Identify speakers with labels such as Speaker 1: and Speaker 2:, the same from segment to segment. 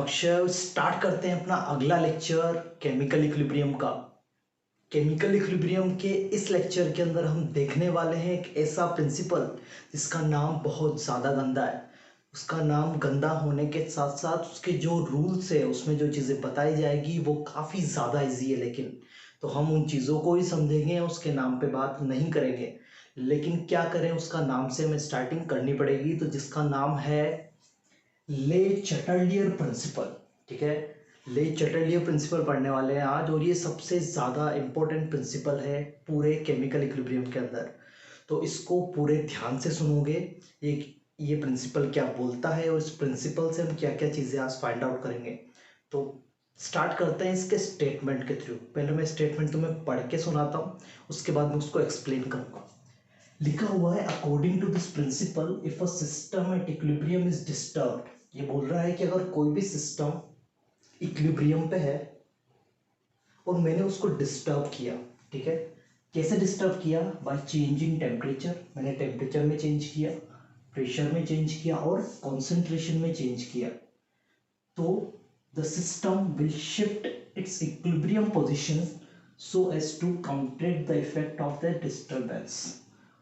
Speaker 1: Akshay. Start करते हैं अपना अगला लेक्चर केमिकल इक्विलिब्रियम का। केमिकल इक्विलिब्रियम के इस लेक्चर के अंदर हम देखने वाले हैं एक ऐसा प्रिंसिपल जिसका नाम बहुत ज़्यादा गंदा है। उसका नाम गंदा होने के साथ साथ उसके जो रूल्स है, उसमें जो चीज़ें बताई जाएगी वो काफ़ी ज़्यादा इजी है, लेकिन तो हम उन चीज़ों को ही समझेंगे, उसके नाम पे बात नहीं करेंगे। लेकिन क्या करें, उसका नाम से हमें स्टार्टिंग करनी पड़ेगी, तो जिसका नाम है ले चैटर्लियर प्रिंसिपल। ठीक है, ले चैटर्लियर प्रिंसिपल पढ़ने वाले हैं आज, और ये सबसे ज़्यादा इम्पोर्टेंट प्रिंसिपल है पूरे केमिकल इक्विलिब्रियम के अंदर। तो इसको पूरे ध्यान से सुनोगे, ये प्रिंसिपल क्या बोलता है और इस प्रिंसिपल से हम क्या क्या चीज़ें आज फाइंड आउट करेंगे। तो स्टार्ट करते हैं इसके स्टेटमेंट के थ्रू। पहले मैं स्टेटमेंट तुम्हें पढ़ के सुनाता हूँ, उसके बाद मैं उसको एक्सप्लेन करूँगा। लिखा हुआ है, according to this principle if a system at equilibrium is disturbed. ये बोल रहा है कि अगर कोई भी सिस्टम इक्विलिब्रियम पे है और मैंने उसको डिस्टर्ब किया, ठीक है, कैसे डिस्टर्ब किया? By changing temperature. मैंने टेम्परेचर में चेंज किया, प्रेशर में चेंज किया और कॉन्सेंट्रेशन में चेंज किया, तो the system will shift its equilibrium position so as to counter the effect of the disturbance.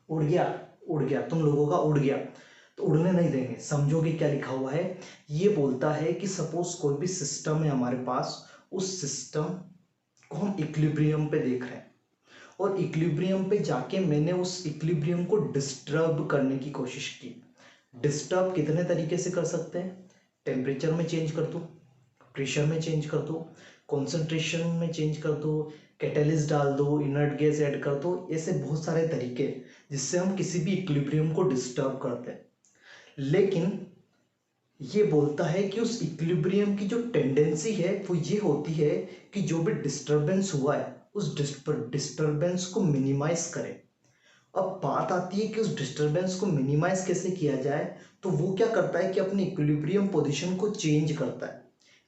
Speaker 1: उड़ गया तुम लोगों का उड़ गया, तो उड़ने नहीं देंगे। समझोगे क्या लिखा हुआ है? ये बोलता है कि सपोज कोई भी सिस्टम है हमारे पास, उस सिस्टम को हम इक्विलिब्रियम पे देख रहे हैं और इक्विलिब्रियम पे जाके मैंने उस इक्विलिब्रियम को डिस्टर्ब करने की कोशिश की। डिस्टर्ब कितने तरीके से कर सकते हैं? टेम्परेचर में चेंज कर दो, प्रेशर में चेंज कर दो, कॉन्सेंट्रेशन में चेंज कर दो, कैटेलिस्ट डाल दो, इनर्ट गैस ऐड कर दो। ऐसे बहुत सारे तरीके जिससे हम किसी भी इक्विलिब्रियम को डिस्टर्ब करते हैं। लेकिन ये बोलता है कि उस इक्विलिब्रियम की जो टेंडेंसी है वो ये होती है कि जो भी डिस्टर्बेंस हुआ है उस डिस्टर्बेंस को मिनिमाइज करें। अब बात आती है कि उस डिस्टर्बेंस को मिनिमाइज कैसे किया जाए, तो वो क्या करता है कि अपनी इक्विलिब्रियम पोजीशन को चेंज करता है।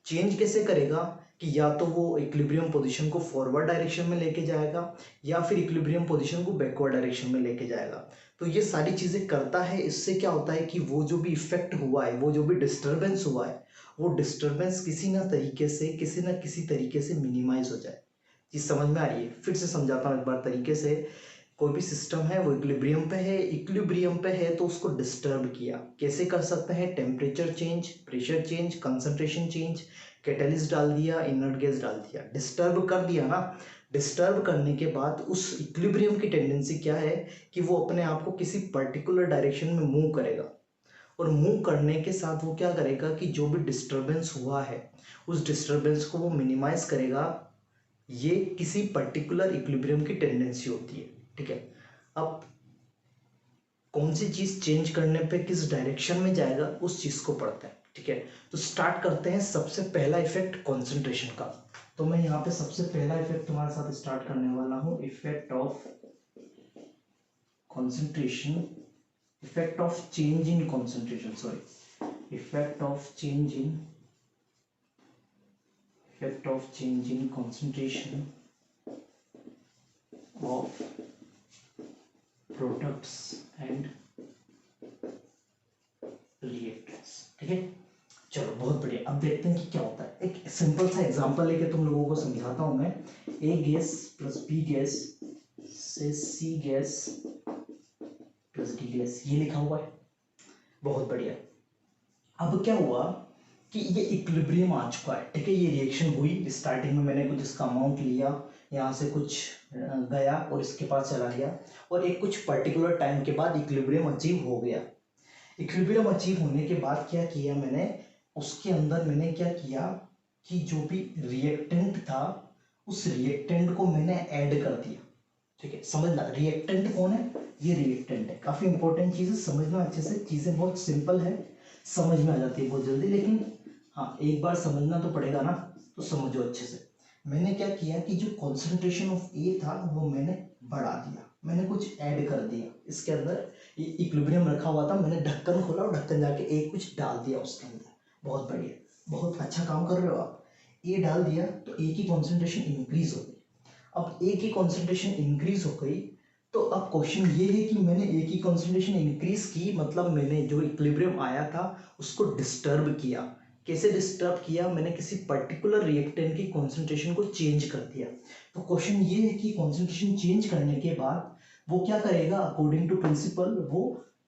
Speaker 1: चेंज कैसे करेगा कि या तो वो इक्विलिब्रियम पोजीशन को फॉरवर्ड डायरेक्शन में लेके जाएगा या फिर इक्विलिब्रियम पोजीशन को बैकवर्ड डायरेक्शन में लेके जाएगा। तो ये सारी चीज़ें करता है। इससे क्या होता है कि वो जो भी इफेक्ट हुआ है, वो जो भी डिस्टर्बेंस हुआ है, वो डिस्टर्बेंस किसी ना किसी तरीके से मिनिमाइज हो जाए। चीज़ समझ में आ रही है? फिर से समझाता हूँ एक बार तरीके से। कोई भी सिस्टम है वो इक्विलिब्रियम पे है तो उसको डिस्टर्ब किया, कैसे कर सकते हैं? Temperature change, pressure change, concentration change, catalyst डाल दिया, इनर्ट गैस डाल दिया, डिस्टर्ब कर दिया ना। डिस्टर्ब करने के बाद उस इक्विलिब्रियम की टेंडेंसी क्या है कि वो अपने आप को किसी पर्टिकुलर डायरेक्शन में मूव करेगा, और मूव करने के साथ वो क्या करेगा कि जो भी डिस्टर्बेंस हुआ है उस डिस्टर्बेंस को वो मिनिमाइज करेगा। ये किसी पर्टिकुलर इक्विलिब्रियम की टेंडेंसी होती है। ठीक है, अब कौन सी चीज चेंज करने पे किस डायरेक्शन में जाएगा उस चीज को पढ़ते हैं। ठीक है, तो स्टार्ट करते हैं। सबसे पहला इफेक्ट कॉन्सेंट्रेशन का। तो मैं यहाँ पे सबसे पहला इफेक्ट तुम्हारे साथ स्टार्ट करने वाला हूँ, effect of concentration, effect of change in concentration, sorry, effect of change in concentration of products and reactants। ठीक है, चलो बहुत बढ़िया। अब देखते हैं कि क्या होता है। एक सिंपल सा एग्जांपल लेके तुम लोगों को समझाता हूं मैं। ए गैस प्लस बी गैस से सी गैस प्लस डी गैस, ये लिखा हुआ है। बहुत बढ़िया। अब क्या हुआ कि ये इक्विलिब्रियम आ चुका है। ठीक है, ये रिएक्शन हुई। स्टार्टिंग में मैंने कुछ इसका अमाउंट लिया, यहाँ से कुछ गया और इसके पास चला गया, और एक कुछ पर्टिकुलर टाइम के बाद इक्विलिब्रियम अचीव हो गया। इक्विलिब्रियम अचीव होने के बाद क्या किया मैंने, उसके अंदर मैंने क्या किया कि जो भी रिएक्टेंट था उस रिएक्टेंट को मैंने ऐड कर दिया। ठीक है, समझना रिएक्टेंट कौन है? ये रिएक्टेंट है। काफी इंपॉर्टेंट चीज है, समझना अच्छे से। चीजें बहुत सिंपल है, समझ में आ जाती है बहुत जल्दी, लेकिन हाँ एक बार समझना तो पड़ेगा ना, तो समझो अच्छे से। मैंने क्या किया कि जो कॉन्सेंट्रेशन ऑफ ए था वो मैंने बढ़ा दिया, मैंने कुछ ऐड कर दिया इसके अंदर। ये इक्विलिब्रियम रखा हुआ था, मैंने ढक्कन खोला और ढक्कन जाके ए कुछ डाल दिया उसके अंदर। बहुत बढ़िया, बहुत अच्छा काम कर रहे हो आप। ए डाल दिया तो ए की कॉन्सेंट्रेशन इंक्रीज हो गई। अब ए की कॉन्सेंट्रेशन इंक्रीज हो गई, तो अब क्वेश्चन ये है कि मैंने ए की कॉन्सेंट्रेशन इंक्रीज की, मतलब मैंने जो इक्विलिब्रियम आया था उसको डिस्टर्ब किया। कैसे डिस्टर्ब किया, मैंने किसी पर्टिकुलर रिएक्टेंट की कॉन्सेंट्रेशन को चेंज कर दिया। तो क्वेश्चन ये है कि कॉन्सेंट्रेशन चेंज करने के बाद वो क्या करेगा, अकॉर्डिंग टू प्रिंसिपल वो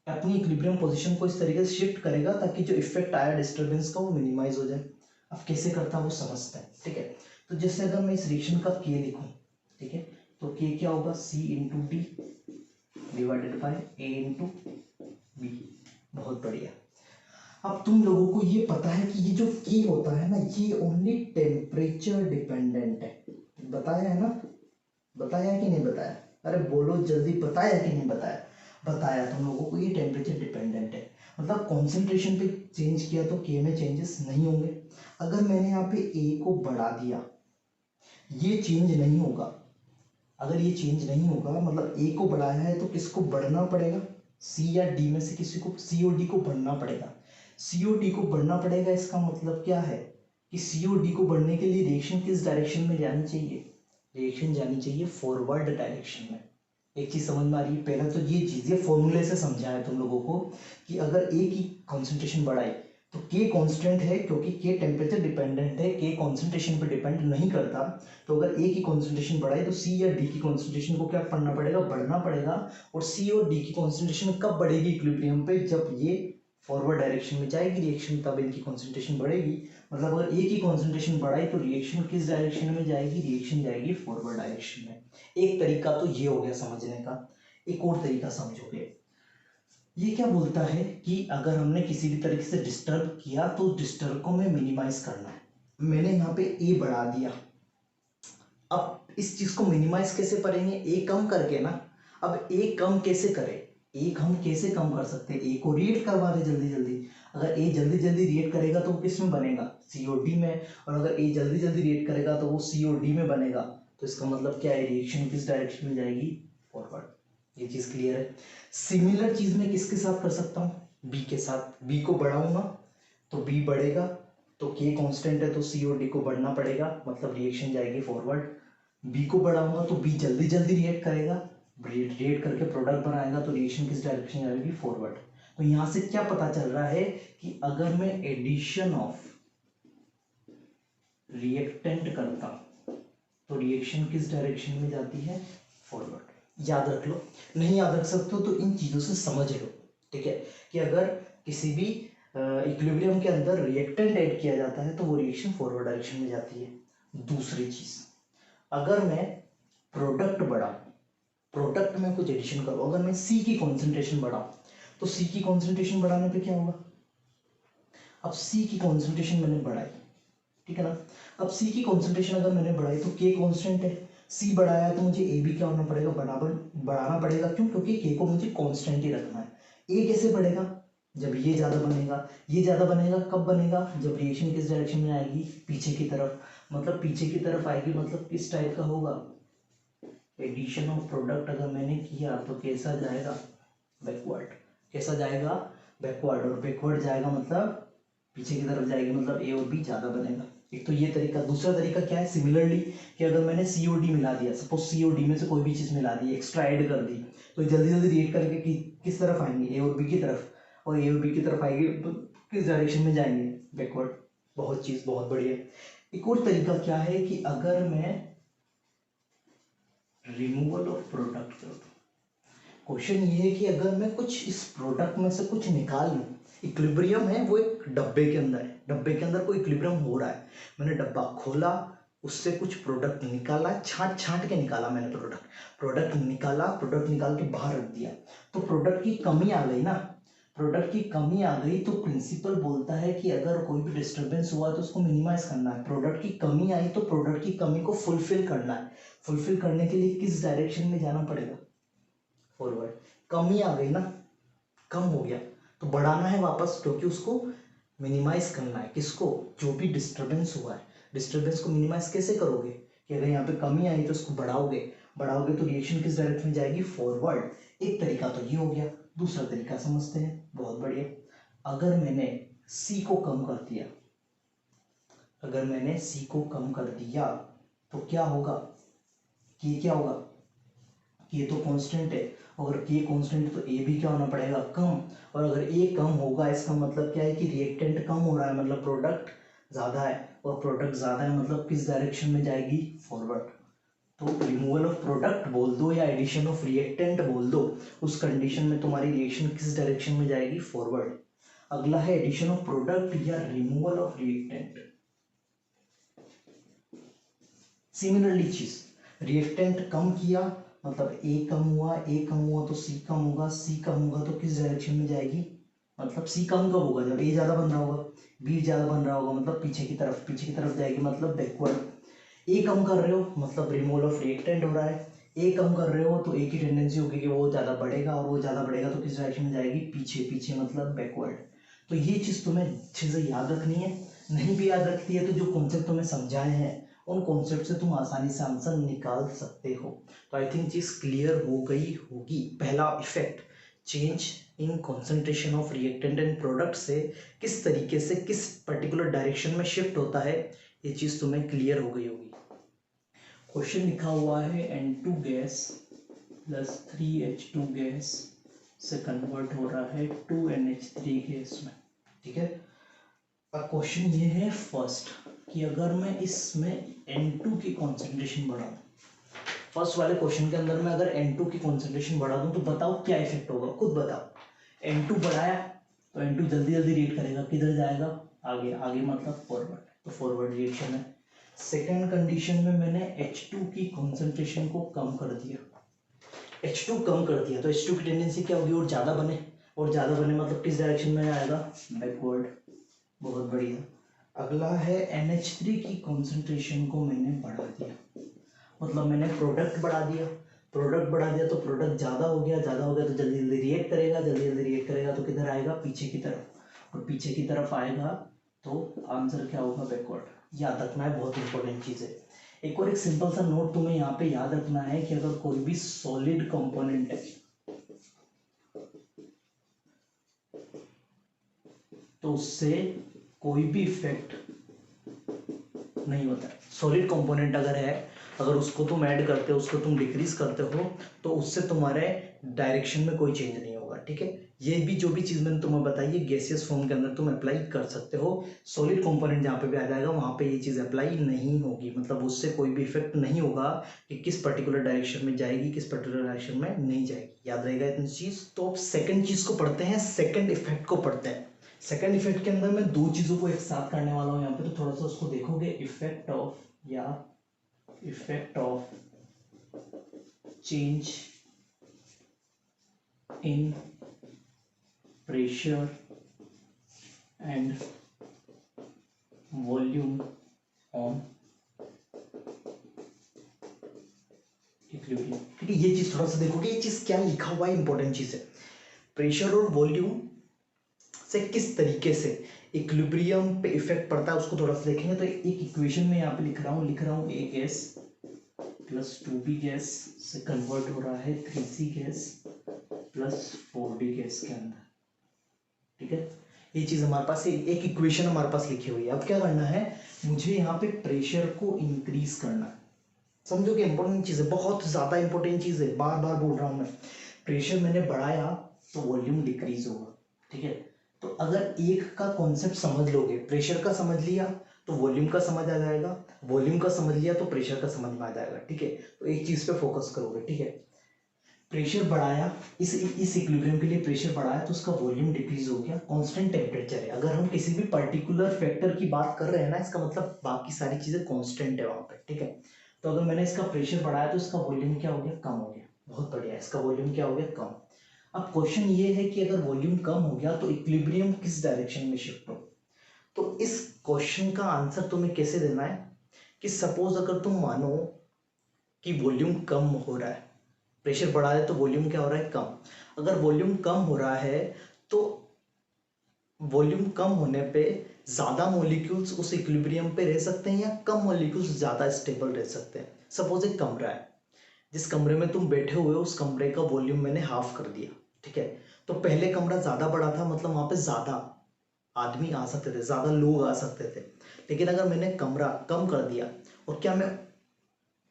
Speaker 1: अपनी इक्विलिब्रियम पोजीशन को इस तरीके से शिफ्ट करेगा ताकि जो इफेक्ट आया डिस्टर्बेंस का वो मिनिमाइज हो जाए। अब कैसे करता है वो समझते हैं, ठीक है। तो जैसे अगर मैं इस रिएक्शन का के लिखूं, ठीक है, तो के क्या होगा, C into D divided by A into B. बहुत बढ़िया। अब तुम लोगों को ये पता है कि ये जो के होता है ना, ये ओनली टेम्परेचर डिपेंडेंट है। बताया है ना, बताया है कि नहीं बताया? अरे बोलो जल्दी, बताया कि नहीं बताया? बताया तुम लोगों को, ये टेम्परेचर डिपेंडेंट है। मतलब कॉन्सेंट्रेशन पे चेंज किया तो के में चेंजेस नहीं होंगे। अगर मैंने यहाँ पे ए को बढ़ा दिया, ये चेंज नहीं होगा। अगर ये चेंज नहीं होगा, मतलब ए को बढ़ाया है तो किसको बढ़ना पड़ेगा, सी या डी में से किसी को, सी और डी को बढ़ना पड़ेगा। सी और डी को बढ़ना पड़ेगा, इसका मतलब क्या है कि सी और डी को बढ़ने के लिए रिएक्शन किस डायरेक्शन में जानी चाहिए, रिएक्शन जानी चाहिए फॉरवर्ड डायरेक्शन में। एक चीज समझ में आ रही है? पहले तो ये चीज, ये फॉर्मूले से समझा है तुम लोगों को कि अगर ए की कॉन्सेंट्रेशन बढ़ाई तो के कांस्टेंट है, क्योंकि के टेम्परेचर डिपेंडेंट है, के कॉन्सेंट्रेशन पे डिपेंड नहीं करता। तो अगर ए की कॉन्सेंट्रेशन बढ़ाई तो सी या डी की कॉन्सेंट्रेशन को क्या पढ़ना पड़ेगा, बढ़ना पड़ेगा। और सी और डी की कॉन्सेंट्रेशन कब बढ़ेगी इक्विलिब्रियम पे, जब ये फॉरवर्ड डायरेक्शन में जाएगी रिएक्शन, तब इनकी कॉन्सेंट्रेशन बढ़ेगी। मतलब अगर ए की कॉन्सेंट्रेशन बढ़ाई तो रिएक्शन किस डायरेक्शन में जाएगी, रिएक्शन जाएगी फॉरवर्ड डायरेक्शन में। एक तरीका तो ये हो गया समझने का। एक और तरीका समझोगे, ये क्या बोलता है कि अगर हमने किसी भी तरीके से डिस्टर्ब किया तो डिस्टर्ब को हमें मिनिमाइज करना है। मैंने यहाँ पे ए बढ़ा दिया, अब इस चीज को मिनिमाइज कैसे करेंगे, ए कम करके ना। अब ए कम कैसे करें, ए हम कैसे कम कर सकते हैं, ए को रिएक्ट करवा दे जल्दी जल्दी। अगर ए जल्दी जल्दी रिएक्ट करेगा तो वो किस में बनेगा, सी और डी में। और अगर ए जल्दी जल्दी रिएक्ट करेगा तो वो सी और डी में बनेगा। तो इसका मतलब क्या है, रिएक्शन किस डायरेक्शन में जाएगी, फॉरवर्ड। ये चीज क्लियर है। सिमिलर चीज मैं किसके साथ कर सकता हूँ, बी के साथ। बी को बढ़ाऊंगा तो बी बढ़ेगा, तो के कांस्टेंट है तो सी और डी को बढ़ना पड़ेगा, मतलब रिएक्शन जाएगी फॉरवर्ड। बी को बढ़ाऊंगा तो बी जल्दी जल्दी रिएक्ट करेगा, रिएक्ट करके प्रोडक्ट बनाएगा, तो रिएक्शन किस डायरेक्शन जाएगी, फॉरवर्ड। तो यहां से क्या पता चल रहा है कि अगर मैं एडिशन ऑफ रिएक्टेंट करता तो रिएक्शन किस डायरेक्शन में जाती है, फॉरवर्ड। याद रख लो, नहीं याद रख सकते हो तो इन चीजों से समझ लो, ठीक है। कि अगर किसी भी इक्विलिब्रियम के अंदर रिएक्टेंट ऐड किया जाता है तो वो रिएक्शन फॉरवर्ड डायरेक्शन में जाती है। दूसरी चीज, अगर मैं प्रोडक्ट बढ़ाऊं, प्रोडक्ट में कुछ एडिशन करूं, अगर मैं सी की कॉन्सेंट्रेशन बढ़ाऊं तो सी की कॉन्सेंट्रेशन बढ़ाने पे क्या होगा, अब सी की कॉन्सेंट्रेशन मैंने बढ़ाई, ठीक है ना। अब सी की कॉन्सेंट्रेशन अगर मैंने बढ़ाई तो के कांस्टेंट है, सी बढ़ाया तो मुझे ए भी क्या होना पड़ेगा, बराबर बढ़ाना पड़ेगा। क्यों, क्योंकि के को मुझे कांस्टेंट ही रखना है। ए कैसे बढ़ेगा, जब ये ज्यादा बनेगा। ये ज्यादा बनेगा कब बनेगा, जब रिएक्शन किस डायरेक्शन में आएगी, पीछे की तरफ। मतलब पीछे की तरफ आएगी, मतलब किस टाइप का होगा, एडिशन ऑफ प्रोडक्ट अगर मैंने किया तो कैसा जाएगा, बैकवर्ड। कैसा जाएगा, बैकवर्ड। और बैकवर्ड जाएगा मतलब पीछे की तरफ जाएगी, मतलब ए और बी ज्यादा बनेगा। एक तो ये तरीका। दूसरा तरीका क्या है, सिमिलरली कि अगर मैंने सी और डी मिला दिया, सपोज सी और डी में से कोई भी चीज मिला दी, एक्स्ट्रा ऐड कर दी, तो जल्दी जल्दी रिएक्ट करके किस तरफ आएंगे, ए और बी की तरफ। और ए और बी की तरफ आएंगे तो किस डायरेक्शन में जाएंगे, बैकवर्ड। बहुत चीज, बहुत बढ़िया। एक और तरीका क्या है कि अगर मैं रिमूवल ऑफ प्रोडक्ट कर दूं, क्वेश्चन ये है कि अगर मैं कुछ इस प्रोडक्ट में से कुछ निकाल लूं, इक्विलिब्रियम है वो एक डब्बे के अंदर है, डब्बे के अंदर कोई इक्विलिब्रियम हो रहा है, मैंने डब्बा खोला, उससे कुछ प्रोडक्ट निकाला, छांट छांट के निकाला मैंने प्रोडक्ट, प्रोडक्ट निकाला, प्रोडक्ट निकाल के बाहर रख दिया, तो प्रोडक्ट की कमी आ गई ना, प्रोडक्ट की कमी आ गई। तो प्रिंसिपल बोलता है कि अगर कोई भी डिस्टर्बेंस हुआ तो उसको मिनिमाइज करना है। प्रोडक्ट की कमी आई तो प्रोडक्ट की कमी को फुलफिल करना है। फुलफिल करने के लिए किस डायरेक्शन में जाना पड़ेगा, फॉरवर्ड। कमी आ गई ना, कम हो गया तो बढ़ाना है वापस, क्योंकि उसको मिनिमाइज करना है। किसको, जो भी डिस्टरबेंस हुआ है। डिस्टरबेंस को मिनिमाइज कैसे करोगे कि अगर यहाँ पे कमी आई तो उसको बढ़ाओगे, बढ़ाओगे तो रिएक्शन किस डायरेक्शन में जाएगी, फॉरवर्ड। एक तरीका तो ये हो गया। दूसरा तरीका समझते हैं, बहुत बढ़िया। अगर मैंने सी को कम कर दिया, अगर मैंने सी को कम कर दिया तो क्या होगा, कि क्या होगा, ये तो कांस्टेंट है, अगर ये कांस्टेंट है तो ए भी क्या होना पड़ेगा, कम। और अगर ए कम होगा इसका मतलब क्या है कि रिएक्टेंट कम हो रहा है, मतलब प्रोडक्ट ज़्यादा है, और प्रोडक्ट ज़्यादा है मतलब किस डायरेक्शन में जाएगी, फॉरवर्ड। तो रिमूवल ऑफ प्रोडक्ट बोल दो या एडिशन ऑफ रिएक्टेंट बोल दो, उस कंडीशन में तुम्हारी रिएक्शन किस डायरेक्शन में जाएगी, फॉरवर्ड। अगला है एडिशन ऑफ प्रोडक्ट या रिमूवल ऑफ रिएक्टेंट। सिमिलरली चीज, रिएक्टेंट कम किया मतलब ए कम हुआ, ए कम हुआ तो सी कम होगा, सी कम होगा तो किस डायरेक्शन में जाएगी, मतलब सी कम कब होगा, जब ए ज़्यादा बन रहा होगा, बी ज़्यादा बन रहा होगा, मतलब पीछे की तरफ, पीछे की तरफ जाएगी मतलब बैकवर्ड। ए कम कर रहे हो मतलब रिमूवल ऑफ रिएक्टेंट हो रहा है, ए कम कर रहे हो तो ए की टेंडेंसी होगी कि वो ज़्यादा बढ़ेगा, और वो ज़्यादा बढ़ेगा तो किस डायरेक्शन में जाएगी, पीछे, पीछे मतलब बैकवर्ड। तो ये चीज़ तुम्हें चीज़ें याद रखनी है। नहीं भी याद रखती है तो जो कॉन्सेप्ट तुम्हें समझाए हैं उन कॉन्सेप्ट से तुम आसानी से आंसर निकाल सकते हो। तो आई थिंक चीज़ क्लियर हो गई होगी। पहला effect, change in concentration of reactant and product से किस तरीके से किस पर्टिकुलर डायरेक्शन में शिफ्ट होता है, ये चीज़ तुम्हें क्लियर हो गई होगी। क्वेश्चन लिखा हुआ है N2 gas plus 3H2 gas से कन्वर्ट हो रहा है 2NH3 गैस में, ठीक है। अब क्वेश्चन ये है फर्स्ट कि अगर मैं इसमें N2 की कॉन्सेंट्रेशन बढ़ा दूँ, फर्स्ट वाले क्वेश्चन के अंदर मैं अगर N2 की कॉन्सेंट्रेशन बढ़ा दूँ तो बताओ क्या इफेक्ट होगा, खुद बताओ। N2 बढ़ाया तो N2 जल्दी जल्दी रिएक्ट करेगा, किधर जाएगा, आगे, आगे मतलब फॉरवर्ड, तो फॉरवर्ड रिएक्शन है। सेकेंड कंडीशन में मैंने H2 की कॉन्सेंट्रेशन को कम कर दिया, H2 कम कर दिया तो H2 की टेंडेंसी क्या होगी, और ज़्यादा बने, और ज़्यादा बने मतलब किस डायरेक्शन में आएगा, बैकवर्ड। बहुत बढ़िया। अगला है NH3 की कॉन्सेंट्रेशन को मैंने बढ़ा दिया, मतलब मैंने प्रोडक्ट बढ़ा दिया, प्रोडक्ट बढ़ा दिया तो प्रोडक्ट ज़्यादा हो गया, ज़्यादा हो गया तो जल्दी जल्दी रिएक्ट करेगा, जल्दी जल्दी रिएक्ट करेगा तो किधर आएगा, पीछे की तरफ, और पीछे की तरफ आएगा तो आंसर क्या होगा, बैकवर्ड। याद रखना है, बहुत इंपॉर्टेंट चीज़ है। एक और एक सिंपल सा नोट तुम्हें यहाँ पे याद रखना है कि अगर कोई भी सॉलिड कंपोनेंट है तो उससे कोई भी इफेक्ट नहीं होता है। सॉलिड कंपोनेंट अगर है, अगर उसको तुम ऐड करते हो, उसको तुम डिक्रीज करते हो तो उससे तुम्हारे डायरेक्शन में कोई चेंज नहीं होगा, ठीक है। ये भी जो भी चीज़ मैंने तुम्हें बताई है गैसियस फॉर्म के अंदर तुम अप्लाई कर सकते हो, सॉलिड कंपोनेंट जहाँ पे भी आ जाएगा वहाँ पे ये चीज़ अप्लाई नहीं होगी, मतलब उससे कोई भी इफेक्ट नहीं होगा कि किस पर्टिकुलर डायरेक्शन में जाएगी, किस पर्टिकुलर डायरेक्शन में नहीं जाएगी। याद रहेगा इतनी चीज़। तो अब सेकेंड चीज़ को पढ़ते हैं, सेकेंड इफेक्ट को पढ़ते हैं। सेकेंड इफेक्ट के अंदर मैं दो चीज़ों को एक साथ करने वाला हूँ यहाँ पे, तो थोड़ा सा उसको देखोगे। Effect of change in pressure and volume on equilibrium, ठीक है। ये चीज थोड़ा सा देखोगे, ये चीज क्या लिखा हुआ है, इंपॉर्टेंट चीज है। प्रेशर और वॉल्यूम से किस तरीके से इक्विलिब्रियम पे इफेक्ट पड़ता है उसको थोड़ा सा देखेंगे। तो एक इक्वेशन में यहाँ पे लिख रहा हूँ ए गैस प्लस 2B गैस से कन्वर्ट हो रहा है 3C gas plus 4D gas के अंदर, ठीक है। ये चीज हमारे पास एक इक्वेशन हमारे पास लिखी हुई है। अब क्या करना है, मुझे यहाँ पे प्रेशर को इंक्रीज करना है। समझो कि इंपॉर्टेंट चीज है, बहुत ज्यादा इंपॉर्टेंट चीज है, बार बार बोल रहा हूँ मैं। प्रेशर मैंने बढ़ाया तो वॉल्यूम डिक्रीज होगा, ठीक है। तो अगर एक का कॉन्सेप्ट समझ लोगे, प्रेशर का समझ लिया तो वॉल्यूम का समझ आ जाएगा, वॉल्यूम का समझ लिया तो प्रेशर का समझ में आ जाएगा, ठीक है। तो एक चीज पे फोकस करोगे, ठीक है। प्रेशर बढ़ाया, इस इक्विलिब्रियम के लिए प्रेशर बढ़ाया तो उसका वॉल्यूम डिक्रीज हो गया, कांस्टेंट टेम्परेचर है। अगर हम किसी भी पर्टिकुलर फैक्टर की बात कर रहे हैं ना, इसका मतलब बाकी सारी चीजें कांस्टेंट है वहां पे, ठीक है। तो अगर मैंने इसका प्रेशर बढ़ाया तो इसका वॉल्यूम क्या हो गया, कम हो गया। बहुत बढ़िया, इसका वॉल्यूम क्या हो गया, कम। अब क्वेश्चन ये है कि अगर वॉल्यूम कम हो गया तो इक्विलिब्रियम किस डायरेक्शन में शिफ्ट हो। तो इस क्वेश्चन का आंसर तुम्हें कैसे देना है कि सपोज अगर तुम मानो कि वॉल्यूम कम हो रहा है, प्रेशर बढ़ा है तो वॉल्यूम क्या हो रहा है, कम। अगर वॉल्यूम कम हो रहा है तो वॉल्यूम कम होने पे ज्यादा मॉलिक्यूल्स उस इक्विलिब्रियम पे रह सकते हैं या कम मॉलिक्यूल्स ज्यादा स्टेबल रह सकते हैं। सपोज एक कमरा है, जिस कमरे में तुम बैठे हुए हो उस कमरे का वॉल्यूम मैंने हाफ कर दिया, ठीक है। तो पहले कमरा ज्यादा बड़ा था, मतलब वहां पे ज्यादा आदमी आ सकते थे, ज्यादा लोग आ सकते थे। लेकिन अगर मैंने कमरा कम कर दिया और क्या मैं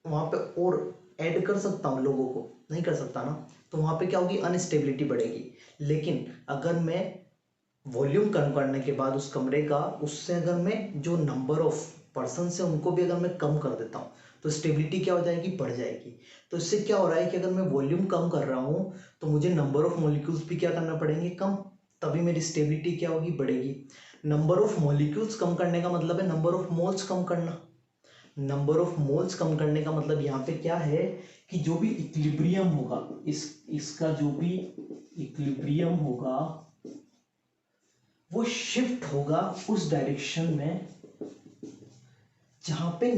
Speaker 1: वहां पे और ऐड कर सकता हूँ लोगों को? नहीं कर सकता ना, तो वहाँ पे क्या होगी, अनस्टेबिलिटी बढ़ेगी। लेकिन अगर मैं वॉल्यूम कम करने के बाद उस कमरे का, उससे अगर मैं जो नंबर ऑफ पर्सन है उनको भी अगर मैं कम कर देता हूँ तो स्टेबिलिटी क्या हो जाएगी, बढ़ जाएगी। तो इससे क्या हो रहा है कि अगर मैं वॉल्यूम कम कर रहा हूँ तो मुझे नंबर ऑफ मॉलिक्यूल्स भी क्या करना पड़ेंगे, कम, तभी मेरी स्टेबिलिटी क्या होगी, बढ़ेगी। नंबर ऑफ मॉलिक्यूल्स कम करने का मतलब है नंबर ऑफ मोल्स कम करना। नंबर ऑफ मोल्स कम करने का मतलब यहाँ पे क्या है कि जो भी इक्विलिब्रियम होगा, इसका जो भी इक्विलिब्रियम होगा वो शिफ्ट होगा उस डायरेक्शन में जहां पे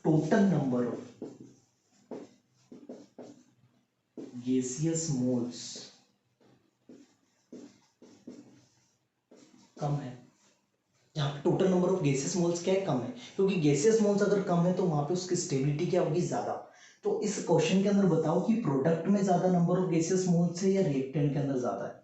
Speaker 1: total number of gaseous moles कम है। जहां पे total number of gaseous moles क्या है, कम है, क्योंकि गैसियस मोल्स अगर कम है तो वहां पे उसकी स्टेबिलिटी क्या होगी, ज्यादा। तो इस क्वेश्चन के अंदर बताओ कि प्रोडक्ट में ज्यादा नंबर ऑफ गैसियस मोल्स है या रिएक्टेंट के अंदर ज्यादा है।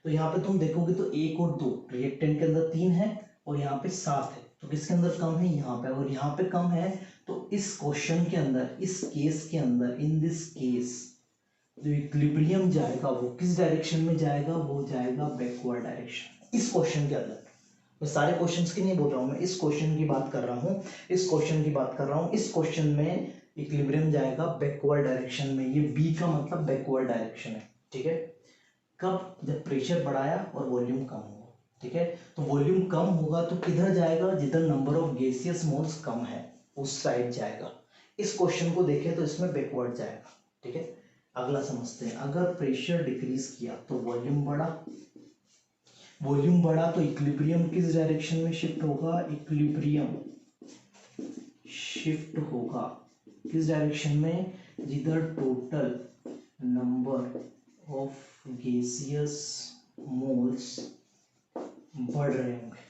Speaker 1: तो यहाँ पे तुम देखोगे तो 1 और 2, रिएक्टेंट के अंदर 3 है और यहाँ पे 7 है, तो किसके अंदर कम है, यहाँ पे। और यहाँ पे कम है तो इस क्वेश्चन के अंदर, इस केस के अंदर, इन दिस केस जो इक्विलिब्रियम जाएगा वो किस डायरेक्शन में जाएगा, वो जाएगा बैकवर्ड डायरेक्शन। इस क्वेश्चन के अंदर, मैं सारे क्वेश्चंस की नहीं बोल रहा हूँ, मैं इस क्वेश्चन की बात कर रहा हूँ, इस क्वेश्चन की बात कर रहा हूँ। इस क्वेश्चन में इक्विलिब्रियम जाएगा बैकवर्ड डायरेक्शन में, ये बी का मतलब बैकवर्ड डायरेक्शन है, ठीक है। कब, जब प्रेशर बढ़ाया और वॉल्यूम कम होगा, ठीक है। तो वॉल्यूम कम होगा तो किधर जाएगा, जिधर नंबर ऑफ गैसियस मोल्स कम है उस साइड जाएगा। इस क्वेश्चन को देखें तो इसमें बैकवर्ड जाएगा, ठीक है। अगला समझते हैं, अगर प्रेशर डिक्रीज किया तो वॉल्यूम बढ़ा, वॉल्यूम बढ़ा तो इक्विलिब्रियम किस डायरेक्शन में शिफ्ट होगा, इक्विलिब्रियम शिफ्ट होगा किस डायरेक्शन में, जिधर total number of gaseous moles बढ़ रहे होंगे।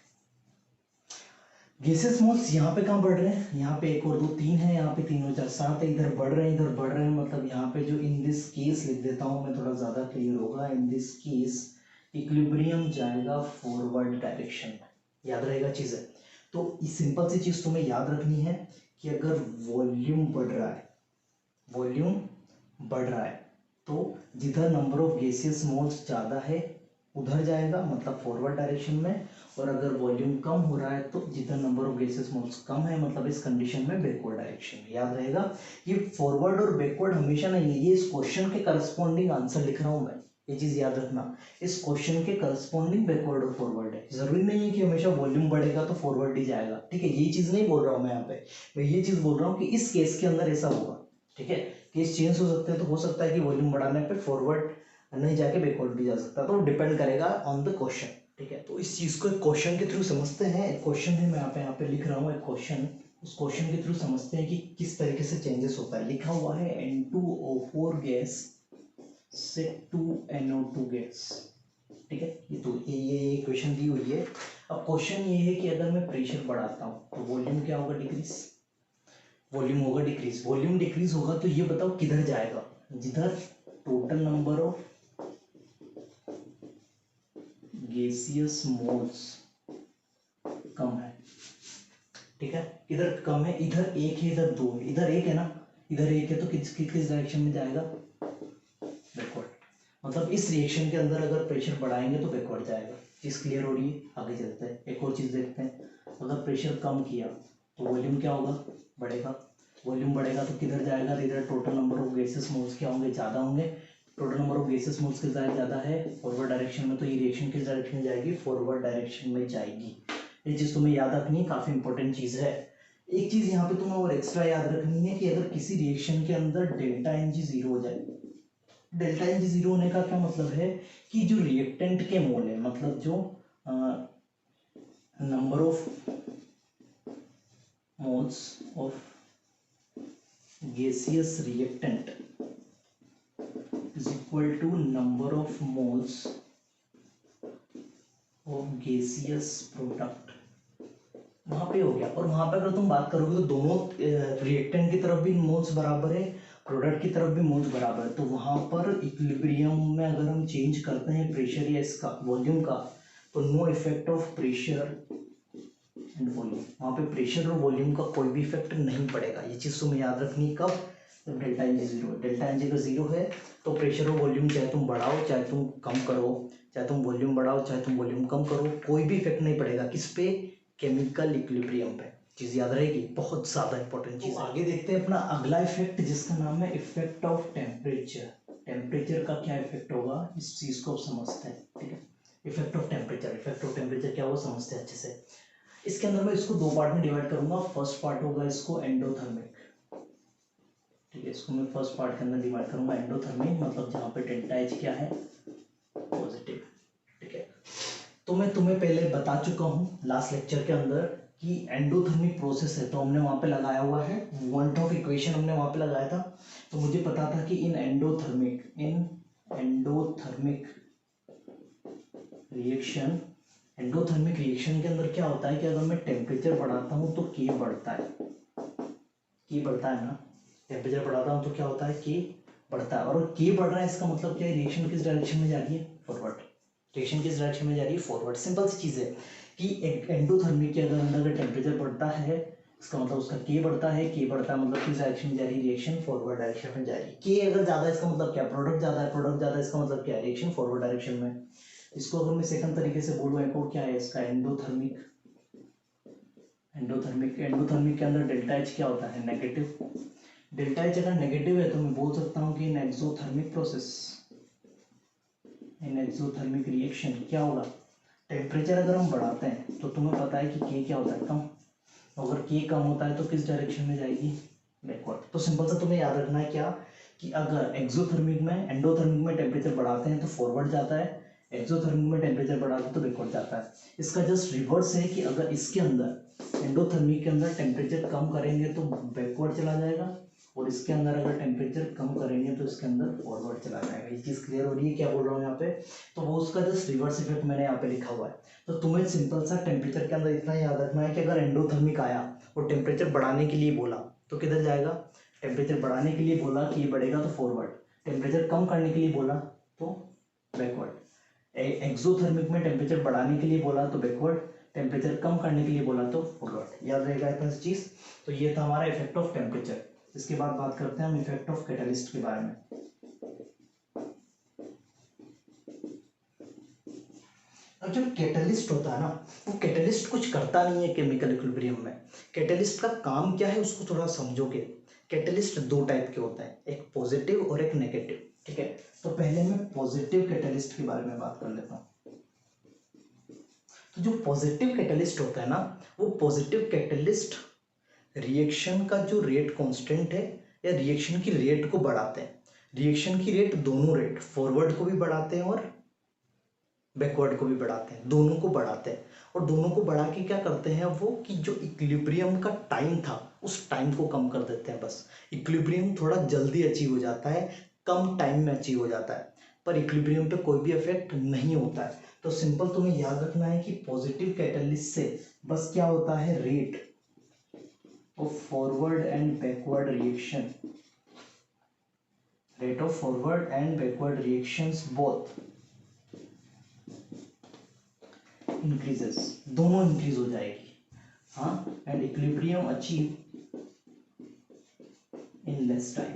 Speaker 1: गैसियस मोल्स यहाँ पे कहाँ बढ़ रहे हैं, यहाँ पे 1 और 2 3 है, यहाँ पे 3 और 4 7 है, इधर बढ़ रहे हैं, इधर बढ़ रहे हैं। मतलब यहाँ पे जो इन दिस केस लिख देता हूँ मैं, थोड़ा ज्यादा क्लियर होगा। इन दिस केस इक्विलिब्रियम जाएगा फॉरवर्ड डायरेक्शन में, याद रहेगा चीजें। तो सिंपल सी चीज तुम्हें याद रखनी है कि अगर वॉल्यूम बढ़ रहा है, वॉल्यूम बढ़ रहा है तो जिधर नंबर ऑफ गैसियस मोल्स ज़्यादा है उधर जाएगा, मतलब फॉरवर्ड डायरेक्शन में। और अगर वॉल्यूम कम हो रहा है तो जिधर नंबर ऑफ गैसेस मोल्स कम है, मतलब इस कंडीशन में बैकवर्ड डायरेक्शन में। याद रहेगा, ये फॉरवर्ड और बैकवर्ड हमेशा नहीं है, ये इस क्वेश्चन के करस्पॉन्डिंग आंसर लिख रहा हूं मैं, ये चीज याद रखना। इस क्वेश्चन के करस्पॉन्डिंग बैकवर्ड और फॉरवर्ड है, जरूरी नहीं है कि हमेशा वॉल्यूम बढ़ेगा तो फॉरवर्ड ही जाएगा, ठीक है। ये चीज नहीं बोल रहा हूँ मैं यहाँ पे, मैं ये चीज बोल रहा हूँ कि इस केस के अंदर ऐसा होगा, ठीक है। केस चेंज हो सकते हैं, तो हो सकता है कि वॉल्यूम बढ़ाने पे फॉरवर्ड नहीं जाके बैकवर्ड भी जा सकता है, तो डिपेंड करेगा ऑन द क्वेश्चन, ठीक है। तो इस चीज को एक क्वेश्चन के थ्रू समझते हैं। एक क्वेश्चन है, मैं यहाँ पे लिख रहा हूँ एक क्वेश्चन, उस क्वेश्चन के थ्रू समझते हैं कि किस तरीके से चेंजेस होता है। लिखा हुआ है N2O4 गैस से 2NO2 गैस, ठीक है। ये तो ये क्वेश्चन दी हुई है। अब क्वेश्चन ये है कि अगर मैं प्रेशर बढ़ाता हूँ तो वॉल्यूम क्या होगा, डिक्रीज, वॉल्यूम होगा डिक्रीज। वॉल्यूम डिक्रीज होगा तो ये बताओ किधर जाएगा, जिधर total number of gaseous moles कम है, ठीक है। इधर कम है, इधर 1 है, इधर 2 है, इधर 1 है ना, इधर 1 है, तो किस डायरेक्शन में जाएगा, बैकवर्ड। मतलब इस रिएक्शन के अंदर अगर प्रेशर बढ़ाएंगे तो बैकवर्ड जाएगा। चीज क्लियर हो रही है, आगे चलते हैं। एक और चीज देखते हैं, अगर प्रेशर कम किया तो वॉल्यूम क्या होगा, बढ़ेगा। वॉल्यूम बढ़ेगा तो किधर जाएगा, इधर total number of gases moles क्या होंगे, ज़्यादा होंगे। Total number of gases moles के साथ ज़्यादा है फॉरवर्ड डायरेक्शन में, तो ये रिएक्शन किस डायरेक्शन में जाएगी, फॉरवर्ड डायरेक्शन में जाएगी। ये चीज़ तुम्हें याद रखनी है, काफ़ी इंपॉर्टेंट चीज़ है। एक चीज़ यहाँ पे तुम्हें और एक्स्ट्रा याद रखनी है कि अगर किसी रिएक्शन के अंदर डेल्टा एनजी जीरो हो जाए, डेल्टा एनजी जीरो होने का क्या मतलब है कि जो रिएक्टेंट के मोल है, मतलब जो number of moles of gaseous reactant is equal to number of moles of gaseous product, वहां पे हो गया। और वहां पे अगर तुम बात करोगे तो दोनों रिएक्टेंट की तरफ भी मोल्स बराबर है, प्रोडक्ट की तरफ भी मोल्स बराबर है, तो वहां पर इक्विलिब्रियम में अगर हम चेंज करते हैं प्रेशर या इसका वॉल्यूम का, तो no effect of pressure and volume, वहाँ पे प्रेशर और वॉल्यूम का कोई भी इफेक्ट नहीं पड़ेगा। ये चीज़ तुम्हें याद रखनी है। कब, जब delta N G zero, delta N G का जीरो है तो प्रेशर और वॉल्यूम चाहे तुम बढ़ाओ चाहे तुम कम करो, चाहे तुम वॉल्यूम बढ़ाओ चाहे तुम वॉल्यूम कम करो, कोई भी इफेक्ट नहीं पड़ेगा। किस पे? केमिकल इक्विलिब्रियम पे। चीज़ याद रहेगी, बहुत ज़्यादा इंपॉर्टेंट चीज़। आगे देखते हैं अपना अगला इफेक्ट जिसका नाम है इफेक्ट ऑफ टेम्परेचर। टेम्परेचर का क्या इफेक्ट होगा इस चीज़ को समझते हैं, ठीक है। Effect of temperature, effect of temperature क्या वो समझते हैं अच्छे से। इसके अंदर मैं इसको दो पार्ट में डिवाइड करूंगा। फर्स्ट पार्ट होगा इसको एंडोथर्मिक, ठीक है। इसको मैं फर्स्ट पार्ट के अंदर डिवाइड करूंगा एंडोथर्मिक, मतलब जहाँ पे डेल्टा एच क्या है, पॉजिटिव, ठीक है। तो मैं तुम्हें पहले बता चुका हूँ लास्ट लेक्चर के अंदर कि एंडोथर्मिक प्रोसेस है, तो हमने वहाँ पे लगाया हुआ है वॉल्ट ऑफ इक्वेशन, हमने वहाँ पे लगाया था। तो मुझे पता था कि इन एंडोथर्मिक रिएक्शन, एंडोथर्मिक रिएक्शन के अंदर क्या होता है कि अगर मैं टेम्परेचर बढ़ाता हूँ तो के बढ़ता है, के बढ़ता है ना। टेम्परेचर बढ़ाता हूँ तो क्या होता है, के बढ़ता है। और के बढ़ रहा है इसका मतलब क्या है, रिएक्शन किस डायरेक्शन में जा रही है, फॉरवर्ड। रिएक्शन किस डायरेक्शन में जा रही है, फॉरवर्ड। सिंपल सी चीज़ है कि एंडोथर्मिक के अगर टेम्परेचर बढ़ता है इसका मतलब उसका के बढ़ता है, के बढ़ता है मतलब किस डायरेक्शन में जा रही है, रिएक्शन फॉरवर्ड डायरेक्शन में जा रही है। के अगर ज़्यादा है इसका मतलब क्या, प्रोडक्ट ज़्यादा है, प्रोडक्ट ज़्यादा है इसका मतलब क्या है, रिएक्शन फॉरवर्ड डायरेक्शन में। इसको अगर मैं सेकंड तरीके से बोलूँ, एक और क्या है इसका, एंडोथर्मिक के अंदर डेल्टा एच क्या होता है, नेगेटिव। डेल्टा एच अगर नेगेटिव है तो मैं बोल सकता हूँ कि इन एक्सोथर्मिक प्रोसेस, इन एक्सोथर्मिक रिएक्शन क्या होगा, टेम्परेचर अगर हम बढ़ाते हैं तो तुम्हें पता है कि के क्या होता है, कम। अगर के कम होता है तो किस डायरेक्शन में जाएगी, बैकवर्ड। तो सिंपल सा तुम्हें याद रखना है क्या, कि अगर एक्सोथर्मिक में, एंडोथर्मिक में टेम्परेचर बढ़ाते हैं तो फॉरवर्ड जाता है, एक्सोथर्मिक में टेम्परेचर बढ़ाते हैं तो बैकवर्ड जाता है। इसका जस्ट रिवर्स है कि अगर इसके अंदर, एंडोथर्मिक के अंदर टेम्परेचर कम करेंगे तो बैकवर्ड चला जाएगा, और इसके अंदर अगर टेम्परेचर कम करेंगे तो इसके अंदर फॉरवर्ड चला जाएगा। ये चीज़ क्लियर हो रही है क्या बोल रहा हूँ यहाँ पे। तो वो उसका जस्ट रिवर्स इफेक्ट मैंने यहाँ पे लिखा हुआ है। तो तुम्हें सिंपल सा टेम्परेचर के अंदर इतना याद रखना है कि अगर एंडोथर्मिक आया और टेम्परेचर बढ़ाने के लिए बोला तो किधर जाएगा, टेम्परेचर बढ़ाने के लिए बोला कि ये बढ़ेगा तो फॉरवर्ड, टेम्परेचर कम करने के लिए बोला तो बैकवर्ड। एक्सोथर्मिक में टेम्परेचर बढ़ाने के लिए बोला तो बैकवर्ड, टेम्परेचर कम करने के लिए बोला तो फॉरवर्ड। याद रहेगा इतना चीज़। तो ये था हमारा इफेक्ट ऑफ टेम्परेचर। इसके बाद बात करते हैं हम इफेक्ट ऑफ कैटलिस्ट के बारे में। अब जो कैटलिस्ट होता है ना, वो कैटलिस्ट कुछ करता नहीं है केमिकल इक्विलिब्रियम में। कैटलिस्ट का काम क्या है उसको थोड़ा समझोगे। कैटलिस्ट दो टाइप के होते हैं, एक पॉजिटिव और एक नेगेटिव, ठीक है। तो पहले मैं पॉजिटिव कैटलिस्ट के बारे में बात कर लेता हूँ। तो जो पॉजिटिव कैटलिस्ट होता है ना, वो पॉजिटिव कैटलिस्ट रिएक्शन का जो रेट कांस्टेंट है या रिएक्शन की रेट को बढ़ाते हैं। रिएक्शन की रेट, दोनों रेट, फॉरवर्ड को भी बढ़ाते हैं और बैकवर्ड को भी बढ़ाते हैं, दोनों को बढ़ाते हैं। और दोनों को बढ़ा के क्या करते हैं वो, कि जो इक्विलिब्रियम का टाइम था उस टाइम को कम कर देते हैं। बस इक्विलिब्रियम थोड़ा जल्दी अचीव हो जाता है, कम टाइम में अचीव हो जाता है, पर इक्विलिब्रियम पे कोई भी इफेक्ट नहीं होता है। तो सिंपल तुम्हें याद रखना है कि पॉजिटिव कैटलिस्ट से बस क्या होता है, rate of forward and backward reaction, rate of forward and backward reactions both increases, दोनों इंक्रीज हो जाएगी, हाँ। And equilibrium achieve in less time,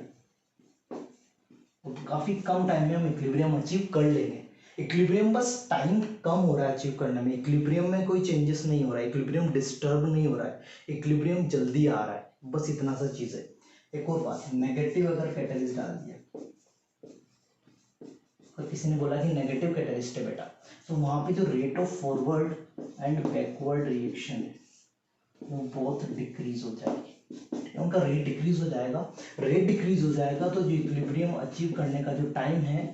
Speaker 1: काफी कम टाइम में हम इक्विलिब्रियम अचीव कर लेंगे। इक्विलिब्रियम बस टाइम कम हो रहा है अचीव करने में, इक्विलिब्रियम में कोई चेंजेस नहीं हो रहा है, इक्विलिब्रियम डिस्टर्ब नहीं हो रहा है, इक्विलिब्रियम जल्दी आ रहा है, बस इतना सा चीज है। एक और बात, नेगेटिव अगर कैटलिस्ट डाल दिया, और किसी ने बोला कि नेगेटिव कैटलिस्ट है बेटा, तो वहां पे जो rate of forward and backward reaction है वो बहुत डिक्रीज हो जाएगी, उनका रेट डिक्रीज हो जाएगा। रेट डिक्रीज हो जाएगा तो जो इक्विलिब्रियम अचीव करने का जो टाइम है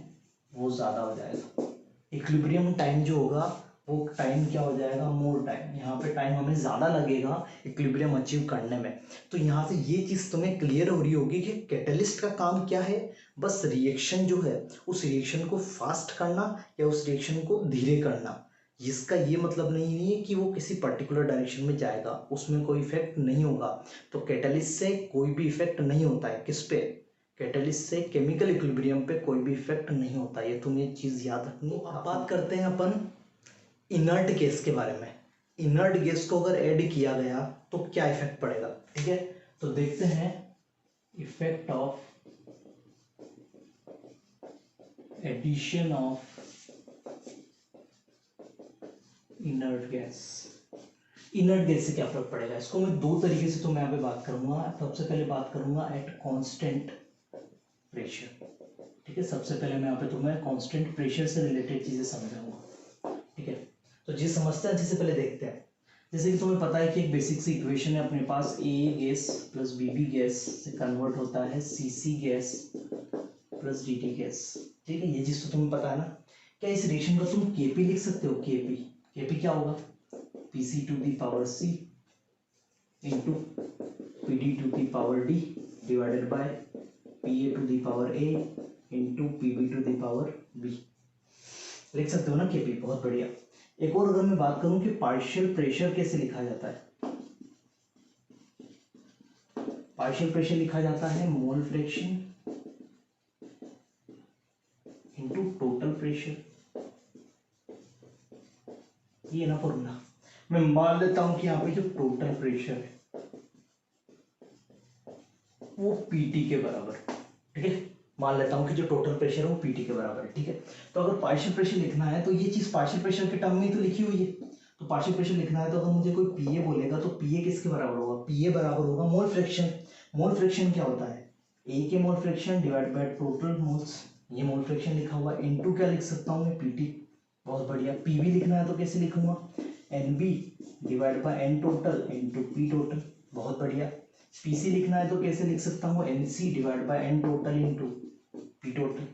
Speaker 1: वो ज़्यादा हो जाएगा। इक्विलिब्रियम टाइम जो होगा वो टाइम क्या हो जाएगा, मोर टाइम। यहाँ पे टाइम हमें ज़्यादा लगेगा इक्विलिब्रियम अचीव करने में। तो यहाँ से ये चीज़ तुम्हें क्लियर हो रही होगी कि कैटलिस्ट का काम क्या है, बस रिएक्शन जो है उस रिएक्शन को फास्ट करना या उस रिएक्शन को धीरे करना। इसका ये मतलब नहीं है कि वो किसी पर्टिकुलर डायरेक्शन में जाएगा, उसमें कोई इफेक्ट नहीं होगा। तो कैटलिस्ट से कोई भी इफेक्ट नहीं होता है, किस पे, कैटलिस्ट से केमिकल इक्विलिब्रियम पे कोई भी इफेक्ट नहीं होता। ये तुम्हें चीज़ याद रखनी। अब बात करते हैं अपन इनर्ट गैस के बारे में। इनर्ट गैस को अगर ऐड किया गया तो क्या इफेक्ट पड़ेगा, ठीक है। तो देखते हैं effect of addition of inert gas. Inert gas से क्या फर्क पड़ेगा, इसको मैं दो तरीके से तो मैं यहाँ पे बात करूंगा। सबसे पहले बात करूंगा एट कांस्टेंट प्रेशर, ठीक है। सबसे पहले मैं यहाँ पे तुम्हें कांस्टेंट प्रेशर से रिलेटेड चीजें समझाऊंगा, ठीक है। तो जी समझते हैं, जिससे पहले देखते हैं। जैसे कि तुम्हें पता है कि एक बेसिक सी इक्वेशन है अपने पास, A gas plus b B gas से कन्वर्ट होता है c C gas plus d D gas, ठीक है। ये चीज तो तुम्हें पता है ना। क्या इस रिएक्शन का तुम केपी लिख सकते हो? केपी, केपी क्या होगा? PC to the power C into PD to the power D divided by PA to the power A into PB to the power B. लिख सकते हो ना केपी, बहुत बढ़िया। एक और अगर मैं बात करूं कि पार्शियल प्रेशर कैसे लिखा जाता है, पार्शियल प्रेशर लिखा जाता है mole fraction into total pressure, ये ना फॉर्मूला। मैं मान लेता हूं कि यहाँ पे जो टोटल प्रेशर है वो पीटी के बराबर, ठीक है। मान लेता हूं कि जो टोटल प्रेशर है वो पीटी के बराबर है, ठीक है। तो अगर पार्शियल प्रेशर लिखना है तो ये चीज पार्शियल प्रेशर के टर्म में ही तो लिखी हुई है। तो पार्शियल प्रेशर लिखना है तो अगर मुझे कोई पीए बोलेगा तो पीए किसके बराबर होगा? पीए बराबर होगा मोल फ्रैक्शन। मोल फ्रैक्शन क्या होता है? ए के mole fraction divide by total moles, ये मोल फ्रैक्शन लिखा हुआ। इनटू क्या लिख सकता हूँ मैं? पीटी, बहुत बढ़िया। पीवी लिखना है तो कैसे लिखूंगा? N B divide by N total into P total, बहुत बढ़िया। पीसी लिखना है तो कैसे लिख सकता हूँ? N C divide by N total into P total.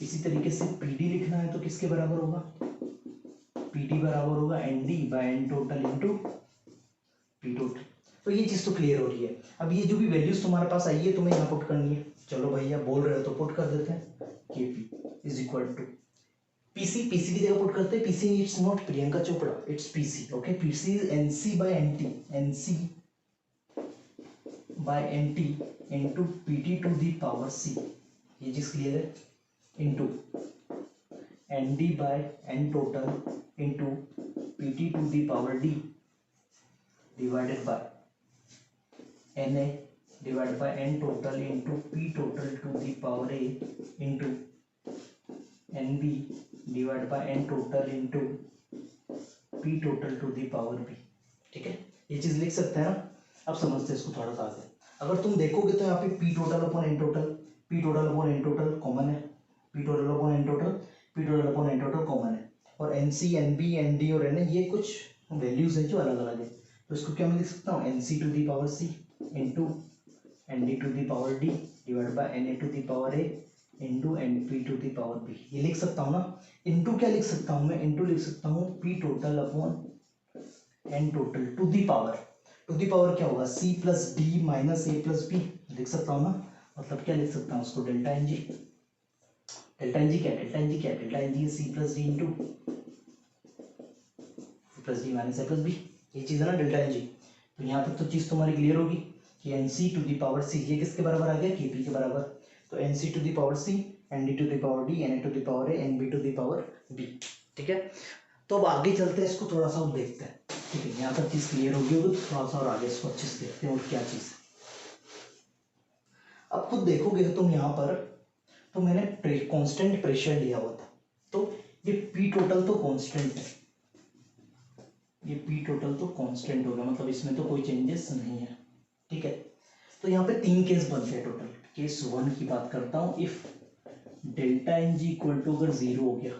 Speaker 1: इसी तरीके से पीडी लिखना है तो किसके बराबर होगा? पीडी बराबर होगा N D by N total into P total. तो ये चीज तो क्लियर हो रही है। अब ये जो भी वैल्यूज तुम्हारे पास आई है तुम्हें यहाँ पुट करनी है। चलो भैया बोल रहे हो तो पुट कर देते हैं। KP is equal to PC, PC की जगह पुट करते हैं। PC it's not Priyanka Chopra, it's PC, okay. PC is NC by NT, NC by NT into PT to the power C, ये चीज क्लियर है। Into N D by N total into P T to the power D divided by N A divide by N total into P total to the power A into N B divide by N total into P total to the power B, ठीक है। ये चीज लिख सकते हैं ना। अब समझते हैं इसको थोड़ा सा आगे। अगर तुम देखोगे तो यहाँ पे P total upon N total, P total upon N total common है, P total upon N total, P total upon N total common है। और N C, N B, N D और एन ए ये कुछ वैल्यूज हैं जो अलग अलग है। तो इसको क्या मैं लिख सकता हूँ? N C to the power C into N D to the power D divide by N A to the power A into N P to the power B, ये लिख सकता हूँ ना। इंटू क्या लिख सकता हूँ मैं? इंटू लिख सकता हूँ P total upon N total to the power, to the power क्या होगा? C plus D minus A plus B, लिख सकता हूँ ना। मतलब क्या लिख सकता हूँ उसको? Delta N G. Delta N G क्या? डेल्टा एन जी क्या? Delta N G C plus D into plus D minus A plus B, ये चीज़ है ना डेल्टा एन जी। तो यहाँ तक तो चीज़ तुम्हारी क्लियर होगी कि N C to the power C ये किसके बराबर आ गया? के पी के बराबर। तो N C to the power C, N D to the power D, N A to the power A, N B to the power B, ठीक है। तो अब आगे चलते हैं, इसको थोड़ा सा और देखते हैं, ठीक है। यहाँ तक चीज़ क्लियर होगी तो थोड़ा सा और आगे इसको अच्छे से देखते हैं और क्या चीज़ है। अब खुद देखोगे तुम यहाँ पर, तो मैंने कांस्टेंट प्रेशर लिया हुआ था। तो ये पी टोटल तो कांस्टेंट है, ये पी टोटल तो कांस्टेंट होगा, मतलब इसमें तो कोई चेंजेस नहीं है, ठीक है। तो यहाँ पे तीन केस बनते हैं टोटल। केस वन की बात करता हूँ, if delta N G equal to अगर जीरो हो गया,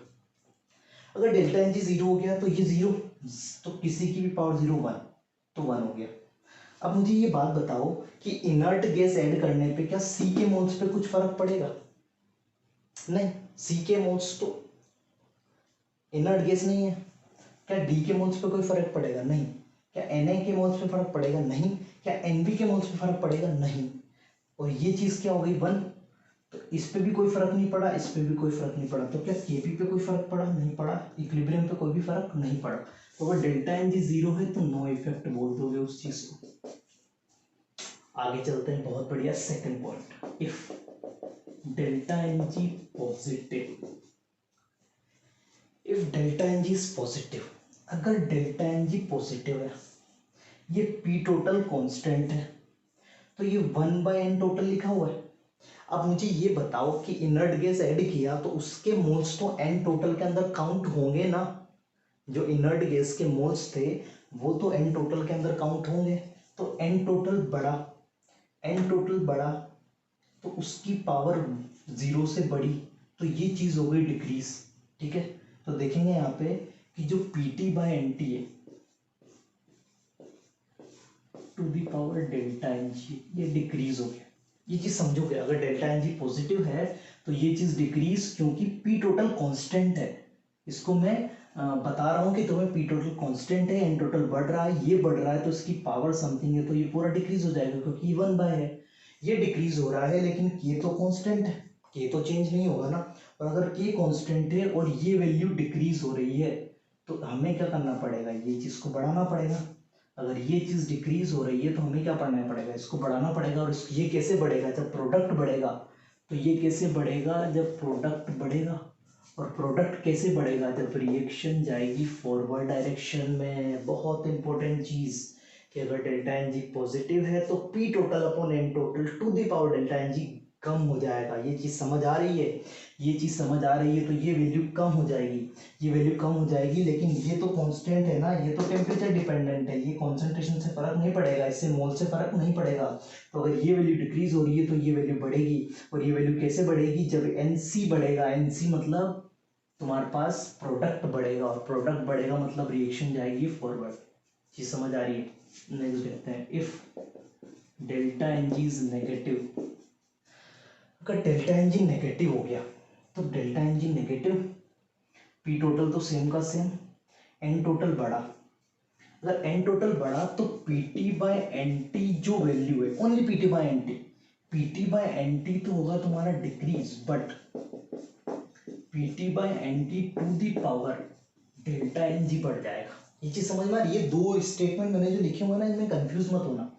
Speaker 1: अगर डेल्टा एन जी जीरो हो गया तो ये जीरो, तो किसी की भी पावर जीरो वन, तो वन हो गया। अब मुझे ये बात बताओ कि इनर्ट गैस ऐड करने पे क्या सी के मोल्स पे कुछ फर्क पड़ेगा? नहीं, सी के मोल्स तो इनर्ट गैस नहीं है। क्या डी के मोल्स पे कोई फर्क पड़ेगा? नहीं। क्या एन ए के मोल्स पे फर्क पड़ेगा? नहीं। क्या एन बी के मोल्स पे फर्क पड़ेगा? नहीं। और ये चीज क्या हो गई? वन। तो इस पे भी कोई फर्क नहीं पड़ा, इस पे भी कोई फर्क नहीं पड़ा। तो क्या केपी पे कोई फर्क पड़ा? नहीं पड़ा। इक्विलिब्रियम पे कोई भी फर्क नहीं पड़ा। तो अगर डेल्टा एन जी जीरो है तो नो इफेक्ट बोल दोगे उस चीज को। आगे चलते हैं, बहुत बढ़िया। Second point, if delta N G positive, if delta N G is positive, अगर डेल्टा एन जी पॉजिटिव है, ये पी टोटल कांस्टेंट है, तो ये 1/n टोटल लिखा हुआ है। अब मुझे ये बताओ कि इनर्ट गैस ऐड किया तो उसके मोल्स तो n टोटल के अंदर काउंट होंगे ना। जो इनर्ट गैस के मोल्स थे वो तो n टोटल के अंदर काउंट होंगे। तो n टोटल बढ़ा तो उसकी पावर 0 से बढ़ी, तो ये चीज़ हो गई डिक्रीज। ठीक है, तो देखेंगे यहाँ पे कि जो PT/NT है to the power delta N G, ये डिक्रीज हो गया। ये चीज़ समझोगे, अगर डेल्टा एन जी पॉजिटिव है तो ये चीज़ डिक्रीज, क्योंकि पी टोटल कांस्टेंट है। इसको मैं बता रहा हूँ कि तुम्हें पी टोटल कांस्टेंट है, एन टोटल बढ़ रहा है, ये बढ़ रहा है, तो इसकी पावर समथिंग है, तो ये पूरा डिक्रीज हो जाएगा क्योंकि 1/n है। ये डिक्रीज हो रहा है लेकिन के तो कांस्टेंट है, के तो चेंज नहीं होगा ना। और अगर के कांस्टेंट है और ये वैल्यू डिक्रीज हो रही है तो हमें क्या करना पड़ेगा, ये चीज़ को बढ़ाना पड़ेगा। अगर ये चीज़ डिक्रीज हो रही है तो हमें क्या करना पड़ेगा, इसको बढ़ाना पड़ेगा। और ये कैसे बढ़ेगा, जब प्रोडक्ट बढ़ेगा। तो ये कैसे बढ़ेगा, जब प्रोडक्ट बढ़ेगा। और प्रोडक्ट कैसे बढ़ेगा, जब रिएक्शन जाएगी फॉरवर्ड डायरेक्शन में। बहुत इंपॉर्टेंट चीज़ कि अगर डेल्टा एन जी पॉजिटिव है तो P total upon N total to the power delta N G कम हो जाएगा। ये चीज़ समझ आ रही है, ये चीज़ समझ आ रही है, तो ये वैल्यू कम हो जाएगी, ये वैल्यू कम हो जाएगी। लेकिन ये तो कांस्टेंट है ना, ये तो टेम्परेचर डिपेंडेंट है, ये कॉन्सेंट्रेशन से फर्क नहीं पड़ेगा, इससे मोल से फर्क नहीं पड़ेगा। तो अगर ये वैल्यू डिक्रीज हो रही है तो ये वैल्यू बढ़ेगी। और ये वैल्यू कैसे बढ़ेगी, जब एन सी बढ़ेगा। एन सी मतलब तुम्हारे पास प्रोडक्ट बढ़ेगा, और प्रोडक्ट बढ़ेगा मतलब रिएक्शन जाएगी फॉरवर्ड। चीज़ समझ आ रही है। नेक्स्ट देखते हैं, if delta N G is negative. अगर डेल्टा एन जी नेगेटिव हो गया तो delta N G negative, P total तो सेम का सेम, एन टोटल बढ़ा। अगर एन टोटल बढ़ा तो PT/NT जो वैल्यू है, ओनली PT/NT, PT/NT तो होगा तुम्हारा decrease, but PT/NT to the power delta N G बढ़ जाएगा। ये चीज समझ में आ रही है। ये दो स्टेटमेंट मैंने जो लिखे हुए ना, इनमें कंफ्यूज मत होना।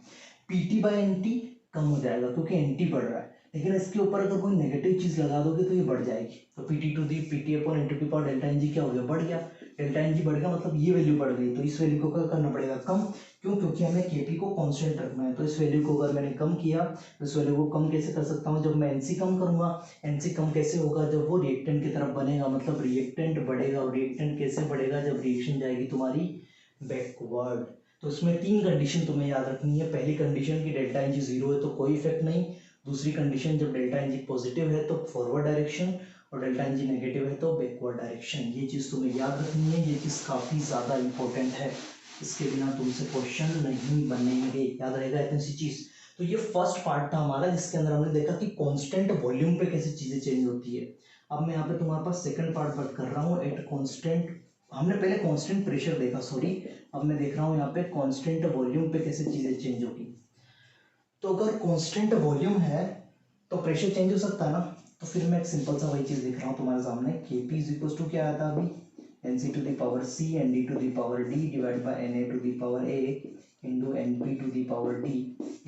Speaker 1: PT/NT कम हो जाएगा क्योंकि NT बढ़ रहा है, लेकिन इसके ऊपर अगर कोई नेगेटिव चीज लगा दोगे तो ये बढ़ जाएगी। तो PT/NT to power delta N G क्या हो गया, बढ़ गया। डेल्टा एन जी बढ़ गया मतलब ये वैल्यू बढ़ गई, तो इस वैल्यू को क्या करना पड़ेगा, कम। क्यों, क्योंकि हमें केपी को कांस्टेंट रखना है। तो इस वैल्यू को अगर मैंने कम किया तो इस वैल्यू को कम कैसे कर सकता हूँ, जब मैं एनसी कम करूंगा। एनसी कम कैसे होगा, जब वो रिएक्टेंट की तरफ बनेगा, मतलब रिएक्टेंट बढ़ेगा। और रिएक्टेंट कैसे बढ़ेगा, जब रिएक्शन जाएगी तुम्हारी बैकवर्ड। तो इसमें तीन कंडीशन तुम्हें याद रखनी है। पहली कंडीशन की डेल्टा एन जी जीरो है तो कोई इफेक्ट नहीं। दूसरी कंडीशन जब डेल्टा एन जी पॉजिटिव है तो फॉरवर्ड डायरेक्शन, और डेल्टा एन जी नेगेटिव है तो बैकवर्ड डायरेक्शन। ये चीज़ तुम्हें याद रखनी है, ये चीज़ काफ़ी ज़्यादा इंपॉर्टेंट है। इसके बिना तुमसे क्वेश्चन नहीं बनेंगे, याद रहेगा इतनी सी चीज़। तो ये फर्स्ट पार्ट था हमारा, जिसके अंदर हमने देखा कि कांस्टेंट वॉल्यूम पे कैसे चीज़ें चेंज होती है। अब मैं यहाँ पे तुम्हारे पास सेकंड पार्ट बात कर रहा हूँ, एट कांस्टेंट। हमने पहले कांस्टेंट प्रेशर देखा, सॉरी। अब मैं देख रहा हूँ यहाँ पे कांस्टेंट वॉल्यूम पे कैसे चीज़ें चेंज होगी। तो अगर कांस्टेंट वॉल्यूम है तो प्रेशर चेंज हो सकता है ना। तो फिर मैं एक सिंपल सा वही चीज़ दिख रहा हूँ तुम्हारे सामने। Kp इज इक्वल टू क्या आया था अभी, NC to the power C ND to the power D divide by Na to the power A into NP to the power D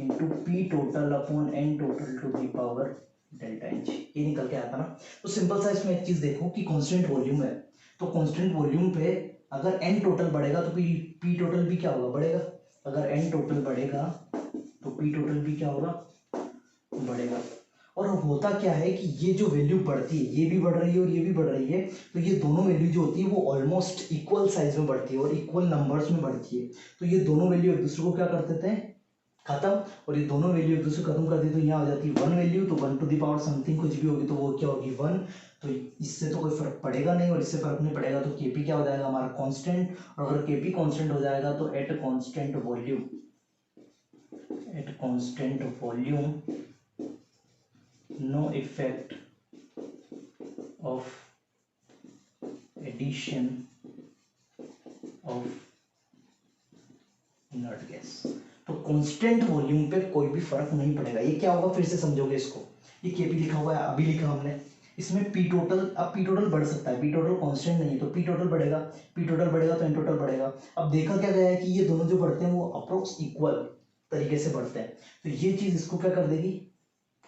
Speaker 1: into P total upon N total to the power delta H. ये निकल के आता ना। तो simple सा इसमें एक चीज़ देखो कि कांस्टेंट वॉल्यूम है, तो कांस्टेंट वॉल्यूम पे अगर N टोटल बढ़ेगा तो P टोटल भी क्या होगा, बढ़ेगा। अगर N टोटल बढ़ेगा तो P टोटल भी क्या होगा, बढ़ेगा। और होता क्या है कि ये जो वैल्यू बढ़ती है, ये भी बढ़ रही है और ये भी बढ़ रही है, तो ये दोनों वैल्यू जो होती है वो ऑलमोस्ट इक्वल साइज में बढ़ती है और इक्वल नंबर्स में बढ़ती है। तो ये दोनों वैल्यू एक दूसरे को क्या कर देते हैं, खत्म। और ये दोनों वैल्यू एक दूसरे को खत्म कर दी तो यहाँ हो जाती है वन वैल्यू। तो 1 टू दी पावर समथिंग कुछ भी होगी तो वो क्या होगी, 1। तो इससे तो कोई फर्क पड़ेगा नहीं, और इससे फर्क नहीं पड़ेगा तो Kp क्या हो जाएगा हमारा, कांस्टेंट। और अगर Kp कांस्टेंट हो जाएगा तो at constant volume no effect of addition of inert gas। तो कांस्टेंट वॉल्यूम पे कोई भी फर्क नहीं पड़ेगा। ये क्या होगा, फिर से समझोगे इसको। ये Kp लिखा हुआ है, अभी लिखा हमने। इसमें P टोटल, अब P टोटल बढ़ सकता है, P टोटल कांस्टेंट नहीं है तो P टोटल बढ़ेगा। P टोटल बढ़ेगा तो N टोटल बढ़ेगा। अब देखा क्या गया है कि ये दोनों जो बढ़ते हैं वो अप्रोक्स इक्वल तरीके से बढ़ते हैं। तो ये चीज इसको क्या कर देगी,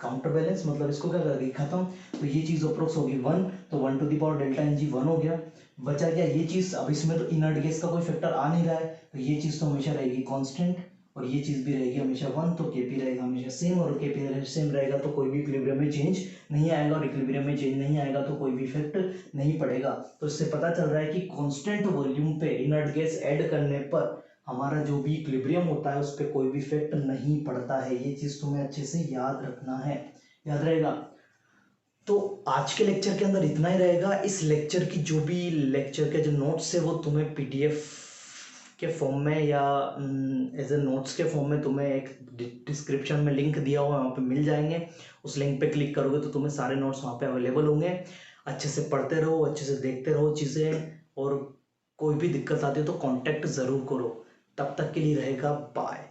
Speaker 1: काउंटर बैलेंस, मतलब इसको क्या कर देगी, खत्म। तो ये चीज अप्रोक्स होगी 1, तो 1 to the power delta N G 1 हो गया। बचा क्या ये चीज, अब इसमें तो इनर्ट गैस का कोई फैक्टर आ नहीं रहा है तो ये चीज तो हमेशा रहेगी कांस्टेंट। और ये चीज़ भी रहेगी हमेशा 1, तो Kp रहेगा हमेशा सेम, और Kp सेम रहेगा तो कोई भी इक्विलिब्रियम में चेंज नहीं आएगा, और इक्विलिब्रियम में चेंज नहीं आएगा तो कोई भी इफेक्ट नहीं पड़ेगा। तो इससे पता चल रहा है कि कांस्टेंट वॉल्यूम पे इनर्ट गैस ऐड करने पर हमारा जो भी इक्विलिब्रियम होता है उस पर कोई भी इफेक्ट नहीं पड़ता है। ये चीज़ तुम्हें अच्छे से याद रखना है, याद रहेगा। तो आज के लेक्चर के अंदर इतना ही रहेगा। इस लेक्चर की जो भी लेक्चर के जो नोट्स है वो तुम्हें पीडीएफ के फॉर्म में या एज ए नोट्स के फॉर्म में तुम्हें एक डिस्क्रिप्शन में लिंक दिया हुआ है, वहाँ पे मिल जाएंगे। उस लिंक पे क्लिक करोगे तो तुम्हें सारे नोट्स वहाँ पे अवेलेबल होंगे। अच्छे से पढ़ते रहो, अच्छे से देखते रहो चीज़ें, और कोई भी दिक्कत आती है तो कांटेक्ट ज़रूर करो। तब तक के लिए रहेगा बाय।